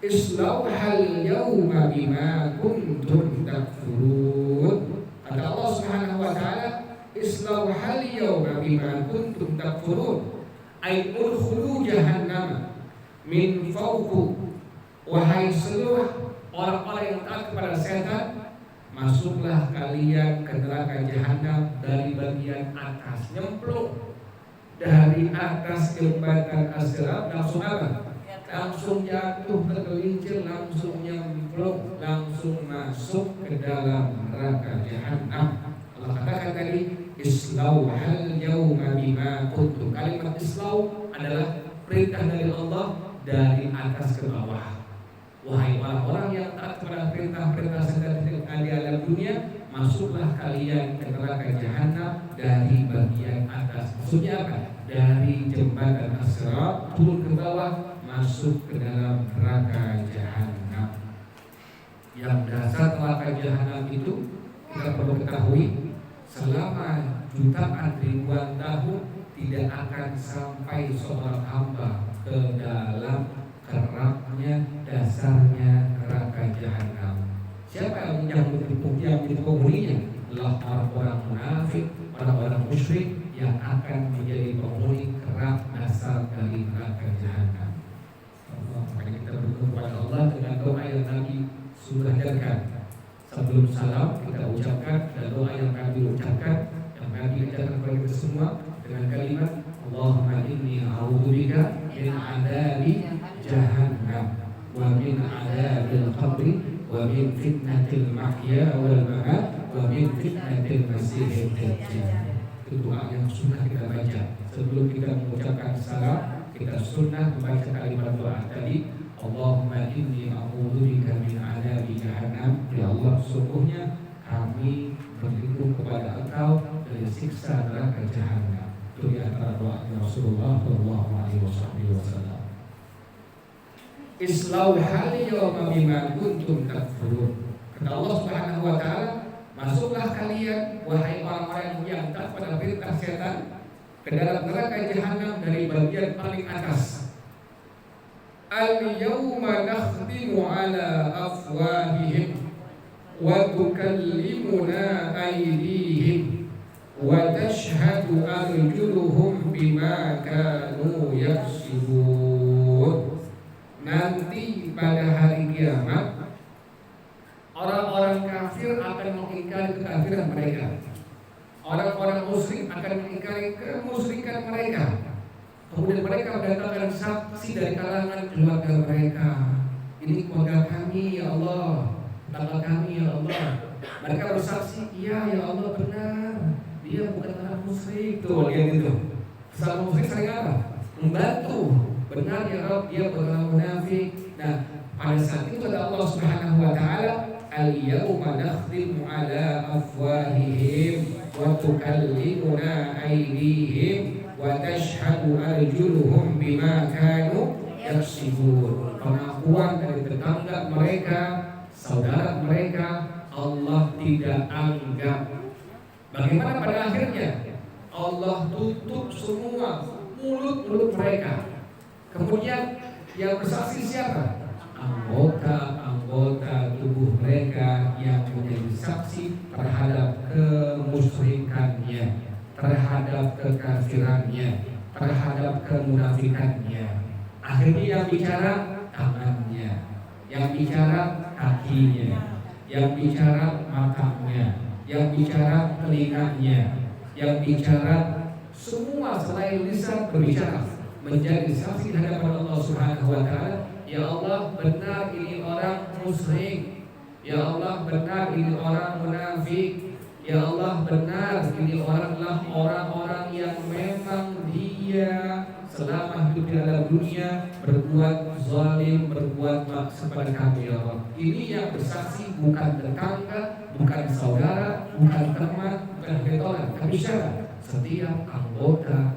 Islauhal yawma bima kuntum takfurun. Kata Allah Subhanahu wa taala, islauhal yawma bima kuntum takfurun, ay udkhulu jahannam min fawqu. Wahai seluruh orang-orang yang taat kepada setan, masuklah kalian ke neraka Jahannam dari bagian atas. Nyemplung dari atas jembatan As-Sirat, langsung apa? Langsung jatuh tergelincir, langsung nyemplung, langsung masuk ke dalam neraka Jahannam. Allah katakan tadi, islauhal yawma bima kuntum. Kalimat islau adalah perintah dari Allah dari atas ke bawah. Wahai orang-orang yang taat kepada perintah-perintah setan di alam dunia, masuklah kalian ke neraka Jahannam dari bagian atas. Maksudnya apa? Dari jembatan As-Sirat turun ke bawah, masuk ke dalam neraka Jahannam. Yang dasar neraka Jahannam itu kita perlu ketahui, selama jutaan ribuan tahun tidak akan sampai seorang hamba ke dalam keraknya, dasarnya neraka Jahannam. Siapa yang menjadi penghuninya? Adalah orang-orang munafik, orang-orang musyrik yang akan menjadi penghuni kerak dasar dari neraka Jahannam. Makanya kita berdoa kepada Allah dengan doa yang Nabi sudah ajarkan. Sebelum salam kita ucapkan, dan doa yang Nabi ucapkan, yang Nabi ajarkan kepada kita semua dengan kalimat Allahumma inni a'udzubika min adzabi jahannam wa min adzabil qabri wa min fitnatil mahya wal mamat wa min fitnatil masiihid dajjal. Itu doa yang sunnah kita baca sebelum kita mengucapkan salam. Kita sunnah membaca kalimat doa tadi, Allahumma inni a'udzubika min adzabi jahannam. Ya Allah, sungguhnya kami berlindung kepada Engkau dari siksa neraka Jahannam. Itu di antara doa Rasulullah sallallahu alaihi wasallam. Islauhal yawma bima kuntum takfurun. Kata Allah Subhanahu wa taala, masuklah kalian wahai orang-orang yang taat pada perintah setan ke dalam neraka Jahannam dari bagian paling atas. Al-yawma nakhtimu ala afwahihim wa tukallimuna aydihim wa tashhadu arjuluhum bima kanu yaksibun. Nanti pada hari kiamat mendatangkan saksi dari kalangan keluarga mereka. Ini keluarga kami ya Allah, tetangga kami ya Allah. Mereka bersaksi, iya ya Allah benar, dia bukan anak musyrik. Tuh lihat itu. Sesama musyrik sering apa? Membantu. Benar ya Rabb, dia bukan munafik. Nah, pada saat itu kata Allah Subhanahu wa taala, al-yawma nakhtimu ala afwahihim wa tukallimuna aydihim wa tashhadu arjuluhum bima kanu yaksibun. Pengakuan dari tetangga mereka, saudara mereka, Allah tidak anggap. Bagaimana pada akhirnya? Allah tutup semua mulut-mulut mereka. Kemudian yang bersaksi siapa? Anggota-anggota tubuh mereka yang menjadi saksi terhadap kemusyrikannya, terhadap kekafirannya, terhadap kemunafikannya. Akhirnya yang bicara tangannya, yang bicara kakinya, yang bicara matanya, yang bicara telinganya, yang bicara semua selain lisan berbicara, menjadi saksi di hadapan Allah Subhanahu wa taala. Ya Allah, benar ini orang musyrik. Ya Allah, benar ini orang munafik. Ya Allah, benar ini oranglah orang-orang yang memang dia selama hidup di dalam dunia berbuat zalim, berbuat maksiat kepada kami ya Allah. Ini yang bersaksi bukan tetangga, bukan saudara, bukan teman, bukan keturunan, tapi siapa? Setiap anggota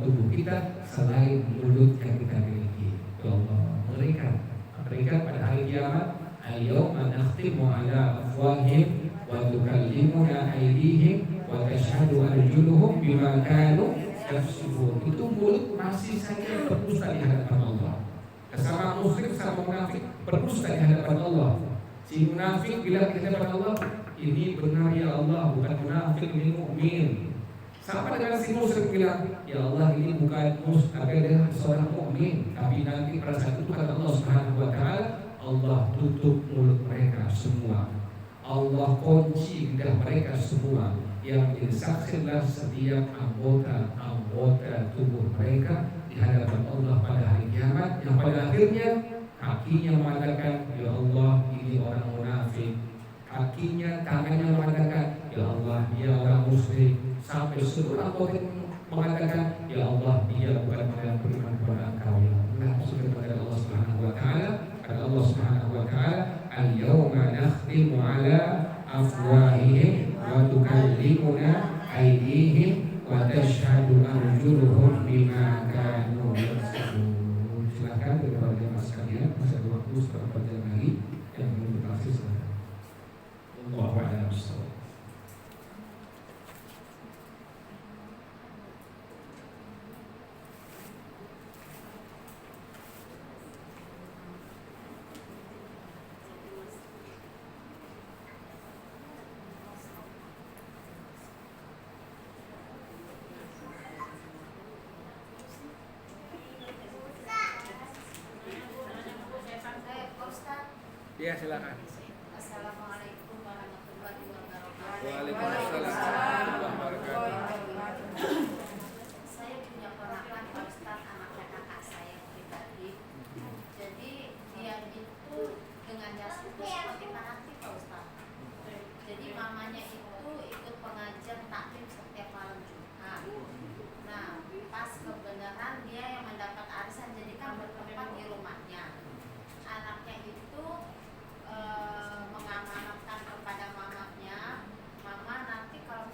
tubuh kita selain mulut yang kita miliki. Ya Allah, mengerikan pada hari kiamat. Al-yawma nakhtimu ala afwahihim wa tukallimuna aydihim wa tashhadu arjuluhum bima kanu yaksibun. Itu mulut masih saja berdusta di hadapan Allah. Sesama musyrik, sesama munafik berdusta di hadapan Allah. Si munafik bilang di hadapan Allah, ini benar ya Allah, bukan munafik, ini mukmin. Sama dengan si musyrik bilang, ya Allah ini bukan musyrik, tapi adalah seorang mukmin. Tapi nanti pada saat itu kata Allah Subhanahu wa taala, Allah tutup mulut mereka semua. Allah kunci lidah mereka semua. Yang menjadi saksi adalah setiap anggota tubuh mereka di hadapan Allah pada hari kiamat, yang pada akhirnya kakinya mengatakan, ya Allah ini orang munafik. Kakinya, tangannya mengatakan, ya Allah dia orang musyrik. Sampai seluruh anggota mengatakan, ya Allah dia bukan orang beriman kepada Engkau. Nah, sudah kepada Allah Subhanahu wa taala. Kata Allah Subhanahu wa taala, al-yawma nakhtimu ala afwahihim wa tukallimuna aydihim wa tashhadu arjuluhum bima kanu yaksibun. Silakan kepada jemaah sekalian, masih ada waktu seberapa jam lagi yang belum berhasil. Allahu a'lam bishawab. Ya silakan. Assalamualaikum warahmatullahi wabarakatuh. Waalaikumsalam warahmatullahi wabarakatuh. Saya punya ponakan Pak Ustadz, anaknya kakak saya pribadi. Jadi dia itu dengan jas itu seperti fanatik Pak Ustadz. Jadi mamanya itu ikut pengajian taklim setiap malam Jumat. Nah, pas kebenaran dia yang mendapat arisan, jadi kan bertempat di rumahnya. Anaknya itu mengamanatkan kepada mamanya, mama nanti kalau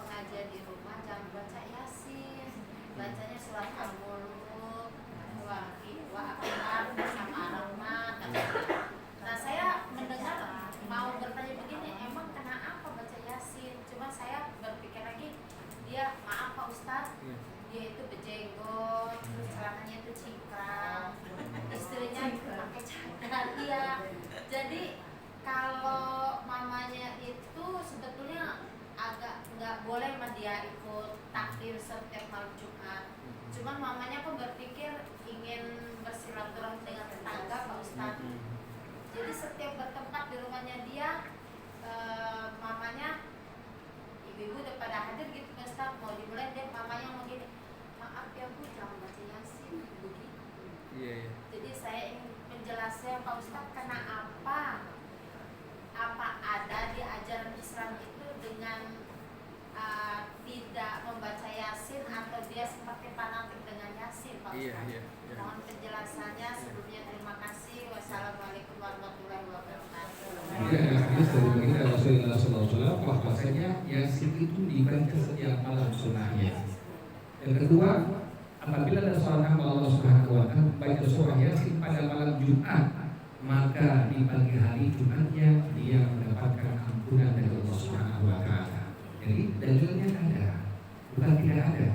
saya, Pak Ustadz, karena apa ada di ajaran Islam itu dengan tidak membaca Yasin atau dia seperti fanatik dengan Yasin, Pak Ustadz? Iya. Mohon penjelasannya. Sebelumnya terima kasih. Wassalamualaikum warahmatullahi wabarakatuh. Jadi ada hadis dari baginda Rasulullah SAW bahwasanya Yasin itu dibaca setiap malam sunnahnya. Yang kedua, apabila ada seorang hamba Allah Subhanahu wa taala membaca surah Yasin pada malam Jumat, maka di pagi hari Jumatnya dia mendapatkan ampunan dari Allah Subhanahu wa taala. Jadi dalilnya ada, bukan tidak ada.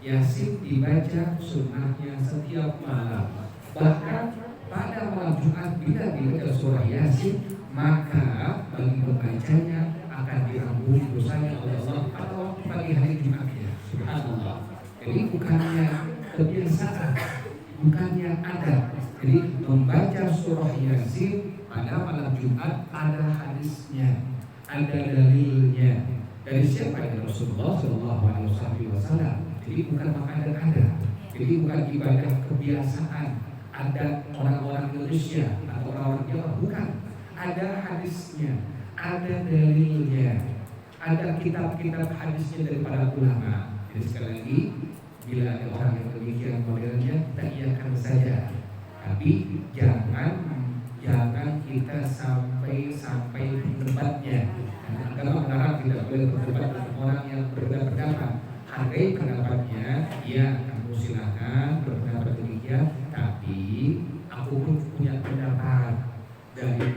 Yasin dibaca sunnahnya setiap malam. Bahkan pada malam Jumat bila dibaca surah Yasin, maka bagi pembacanya akan diampuni dosanya oleh Allah pada waktu pagi hari Jumatnya. Subhanallah. Jadi bukannya kebiasaan, bukannya ada. Jadi membaca surah Yasin pada malam Jumat ada hadisnya, ada dalilnya. Dari siapa? Dari Rasulullah SAW. Jadi bukan mengada-ada. Jadi bukan ibadah kebiasaan. Ada orang-orang Indonesia atau orang-orang Jawa, bukan. Ada hadisnya, ada dalilnya, ada kitab-kitab hadisnya dari para ulama. Jadi sekali lagi, bila ada orang yang demikian modelnya, kita iakan saja. Tapi jangan kita sampai berdebatnya. Agama melarang tidak boleh berdebat dengan orang yang berbeda pendapat. Hargai pendapatnya, kamu silakan berpendapat demikian. Tapi aku pun punya pendapat dari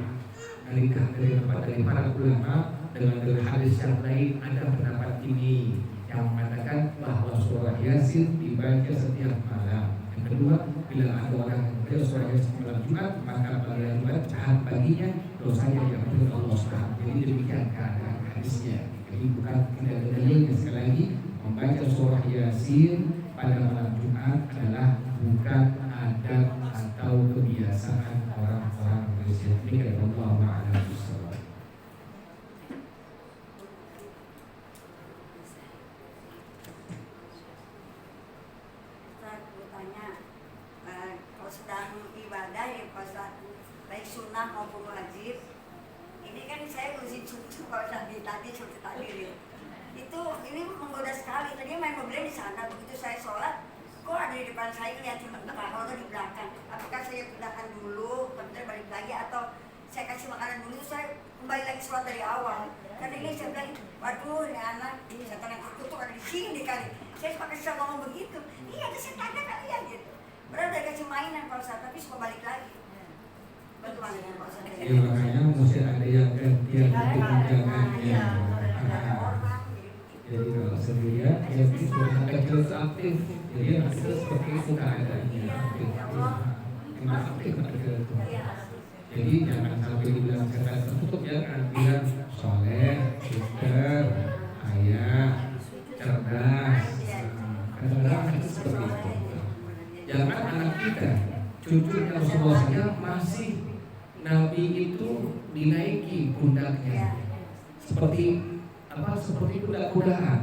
para ulama dengan hadis yang lain. Ada pendapat ini yang mengatakan bahwa surah Yasin dibaca setiap malam. Yang kedua, bila ada orang yang membaca surah Yasin malam Jumat, maka pada Jumat jahat baginya, dosanya diampuni Allah SWT. Jadi demikian keadaan hadisnya. Jadi bukan tidak ada dalilnya. Sekali lagi, membaca surah Yasin pada malam Jumat adalah bukan adat atau kebiasaan orang-orang Indonesia. Ini kata Allah Ta'ala. Kalau sedang ibadah ya pas baik sunnah maupun wajib, ini kan saya urusin cucu kalau tadi seperti tadi itu ini menggoda sekali. Tadi main mobilnya di sana, begitu saya sholat, kok ada di depan saya ngeliatin kalau di belakang. Apakah saya pindahkan dulu, kemudian balik lagi, atau saya kasih makanan dulu, saya kembali lagi sholat dari awal. Karena ini saya bilang, waduh ini anak, setan yang terkutuk ada di sini kali. Saya suka kasih ngomong begitu, iya ada setannya kali ya gitu. Padahal udah kasih mainan Pak Ustadz, tapi suka balik lagi. Bagaimana Pak Ustadz? Ya makanya mesti ada yang gantian untuk menjaganya. Jadi kalau sendirian, ya itu anak kecil aktif. Jadi anak kecil seperti itu keadaannya. Aktif anak kecil itu. Jadi jangan sampai dibilang setan tertutup, jangan bilang soleh, pintar, kaya, cerdas. Kadang-kadang itu seperti itu. Jangan anak kita, cucunya Rasulullah saja masih Nabi itu dinaiki pundaknya seperti kuda-kudaan.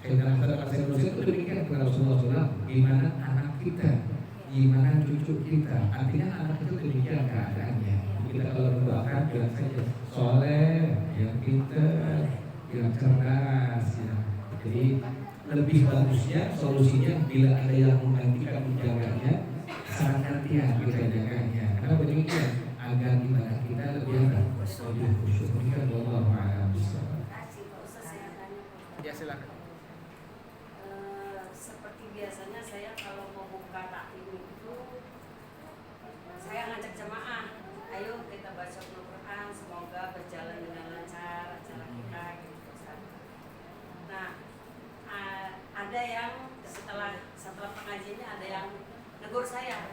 Dalam kata-kata Indonesia itu demikian kepada Rasulullah SAW. Gimana anak kita, gimana cucu kita. Artinya anak itu demikian keadaannya. Kita kalau mendoakan bilang saja soleh, yang pintar, yang cerdas. Ya. Jadi lebih bagusnya solusinya bila ada yang menggantikan menjaganya, sangat-sangat kita jaganya. Karena demikian agar ibadah kita lebih khusyuk. Demikian wallahu a'lam bishawab. Ya silakan. Seperti biasanya saya kalau mau buka taklim itu saya ngajak jemaah, ayo kita baca Al-Quran, semoga berjalan dengan lancar acara kita gitu. Nah, ada yang setelah pengajiannya ada yang negur saya,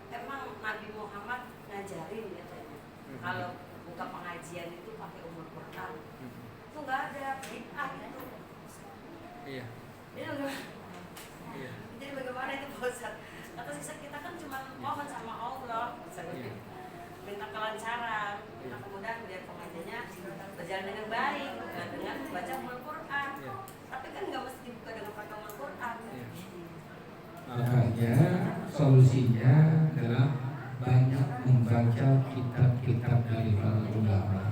emang Nabi Muhammad ngajarin katanya kalau buka pengajian itu pakai umur Quran. Itu nggak ada, bid'ah itu. Iya. Jadi bagaimana itu Pak Ustadz? Kata kita kan cuma mohon sama Allah, minta kelancaran, minta kemudahan biar pengajiannya berjalan dengan baik, dengan baca Al-Quran. Tapi kan nggak mesti dibuka dengan pakai Al-Quran. Makanya solusinya adalah banyak membaca kitab-kitab dari para ulama.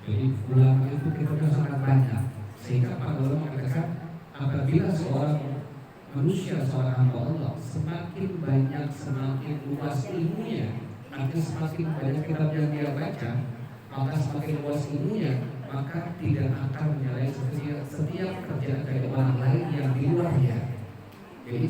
Jadi ulama itu kitabnya sangat banyak, sehingga para ulama mengatakan apabila seorang manusia, seorang hamba Allah semakin banyak, semakin luas ilmunya, artinya semakin banyak kitab yang dia baca, maka semakin luas ilmunya, maka tidak akan menyalahi setiap kerjaan dari orang lain yang di luarnya. Jadi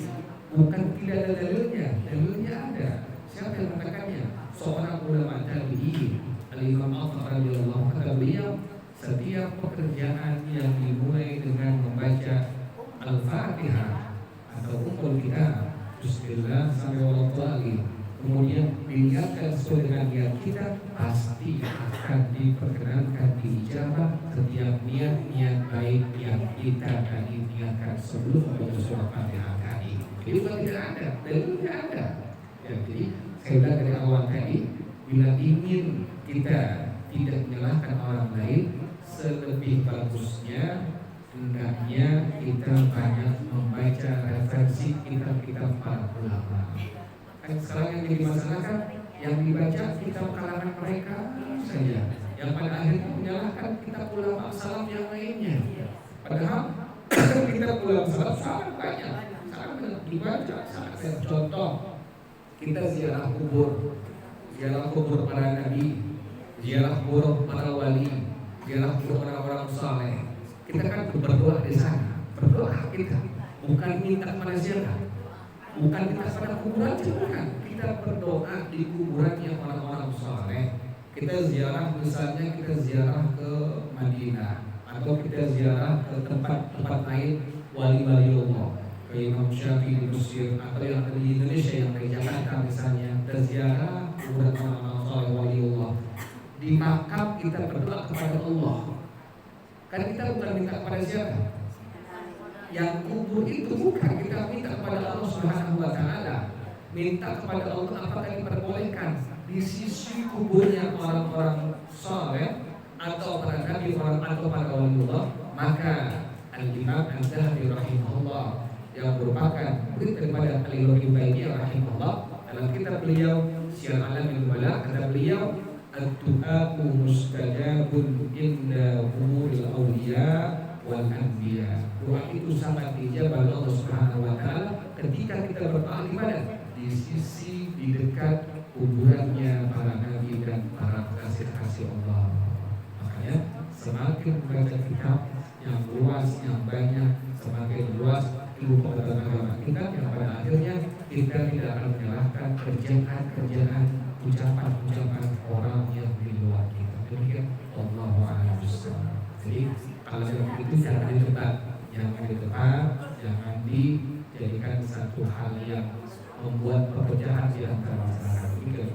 bukan tidak ada dalilnya, dalilnya ada. Siapa yang mengatakannya? Seorang ulama tabi'in, Al-Imam Athar radhiyallahu anhu, kata beliau, setiap pekerjaan yang dimulai dengan membaca Al-Fatihah atau Ummul Kitab, Bismillah sampai Wallahualim, kemudian diniatkan sesuai dengan niat kita, pasti akan diperkenankan diijabah setiap niat-niat baik yang kita tadi niatkan sebelum membaca surah Fatihah tadi. Jadi bukan tidak ada, dalilnya ada. Ya, jadi saya bilang dari awal tadi, bila ingin kita tidak menyalahkan orang lain, selebih bagusnya hendaknya kita banyak membaca referensi kitab-kitab para ulama. Kan sekarang yang jadi masalah kan yang dibaca kitab kalangan mereka saja, yang pada akhirnya menyalahkan kitab ulama salaf yang lainnya. Padahal kitab ulama salaf sangat banyak dibaca, sangat banyak. Contoh, kita ziarah kubur para nabi, ziarah kubur para wali, ziarah kubur orang-orang saleh. Kita kan berdoa di sana, berdoa kita, bukan minta kepada ziarah, bukan minta pada kuburan, bukan. Kita berdoa di kuburan yang orang-orang saleh. Kita ziarah, misalnya kita ziarah ke Madinah, atau kita ziarah ke tempat-tempat lain wali-wali Allah, ke Imam Syafi'i di Mesir, atau yang di Indonesia yang di Jakarta misalnya, kita ziarah kuburan orang-orang saleh wali Allah. Di makam kita berdoa kepada Allah. Kan kita bukan minta kepada siapa? Yang kubur itu bukan kita minta kepada Allah Subhanahu wa taala. Minta kepada Allah apakah diperbolehkan di sisi kuburnya orang-orang saleh atau para nabi atau para waliullah. Maka Al-Imam Az-Zahabi rahimahullah yang merupakan murid daripada Al-Imam Baitiyah rahimahullah, dalam kitab beliau Syiar Alamin Nubala, kata beliau, At-tu'aku mustajabun inda umuril awliya wal anbiya. Doa itu sangat dijabah Allah Subhanahu wa taala ketika kita berdoa di mana? Di sisi, di dekat kuburannya para nabi dan para kasih-kasih Allah. Makanya semakin membaca kitab yang luas, yang banyak, semakin luas ilmu pengetahuan agama kita, yang pada akhirnya kita tidak akan menyalahkan kerjaan-kerjaan, ucapan-ucapan orang yang di luar kita. Demikian Allahu a'lam bishawab. Jadi kalau yang itu jangan ditebak, jangan dijadikan satu hal yang membuat perpecahan di antara masyarakat.